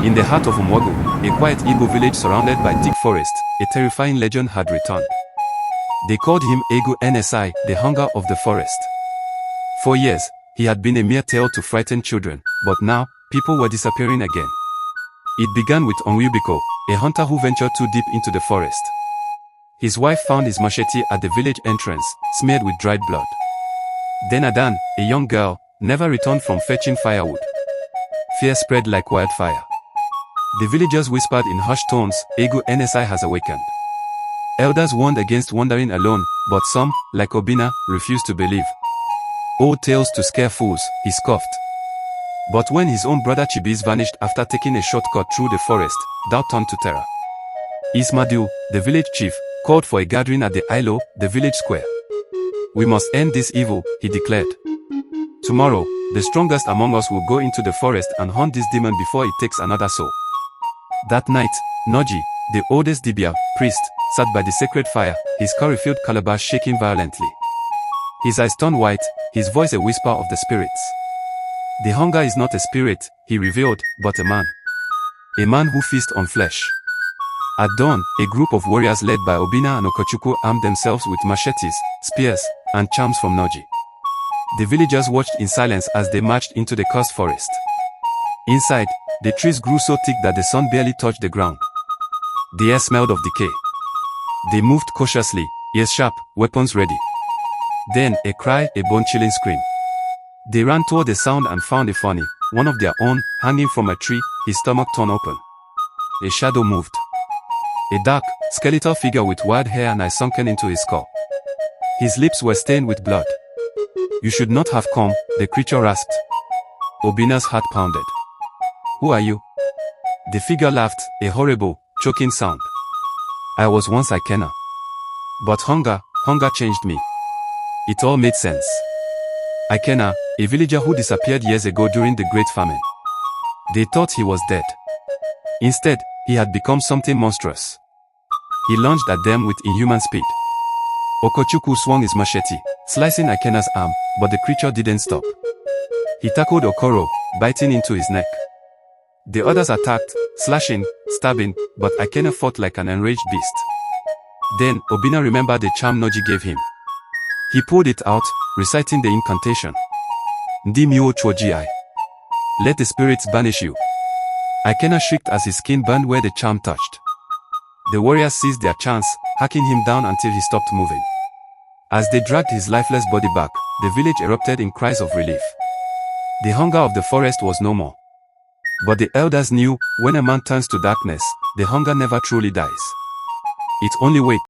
In the heart of Homugu, a quiet Igbo village surrounded by thick forest, a terrifying legend had returned. They called him Egu Nsi, the hunger of the forest. For years, he had been a mere tale to frighten children, but now, people were disappearing again. It began with Onwubiko, a hunter who ventured too deep into the forest. His wife found his machete at the village entrance, smeared with dried blood. Then Adan, a young girl, never returned from fetching firewood. Fear spread like wildfire. The villagers whispered in hushed tones, Egu Nsi has awakened. Elders warned against wandering alone, but some, like Obina, refused to believe. Old tales to scare fools, he scoffed. But when his own brother Chibis vanished after taking a shortcut through the forest, doubt turned to terror. Ismadu, the village chief, called for a gathering at the Ilo, the village square. We must end this evil, he declared. Tomorrow, the strongest among us will go into the forest and hunt this demon before it takes another soul. That night, Noji, the oldest Dibia, priest, sat by the sacred fire, his curry-filled calabash shaking violently. His eyes turned white, his voice a whisper of the spirits. The hunger is not a spirit, he revealed, but a man. A man who feasts on flesh. At dawn, a group of warriors led by Obina and Okochukwu armed themselves with machetes, spears, and charms from Noji. The villagers watched in silence as they marched into the cursed forest. Inside, the trees grew so thick that the sun barely touched the ground. The air smelled of decay. They moved cautiously, ears sharp, weapons ready. Then, a cry, a bone-chilling scream. They ran toward the sound and found a funny, one of their own, hanging from a tree, his stomach torn open. A shadow moved. A dark, skeletal figure with wild hair and eyes sunken into his skull. His lips were stained with blood. You should not have come, the creature rasped. Obina's heart pounded. Who are you? The figure laughed, a horrible, choking sound. I was once Ikena. But hunger changed me. It all made sense. Ikena, a villager who disappeared years ago during the Great Famine. They thought he was dead. Instead, he had become something monstrous. He lunged at them with inhuman speed. Okochukwu swung his machete, slicing Ikena's arm, but the creature didn't stop. He tackled Okoro, biting into his neck. The others attacked, slashing, stabbing, but Ikena fought like an enraged beast. Then, Obina remembered the charm Noji gave him. He pulled it out, reciting the incantation. Ndi miwo choji. Let the spirits banish you. Ikena shrieked as his skin burned where the charm touched. The warriors seized their chance, hacking him down until he stopped moving. As they dragged his lifeless body back, the village erupted in cries of relief. The hunger of the forest was no more. But the elders knew, when a man turns to darkness, the hunger never truly dies. It only waits.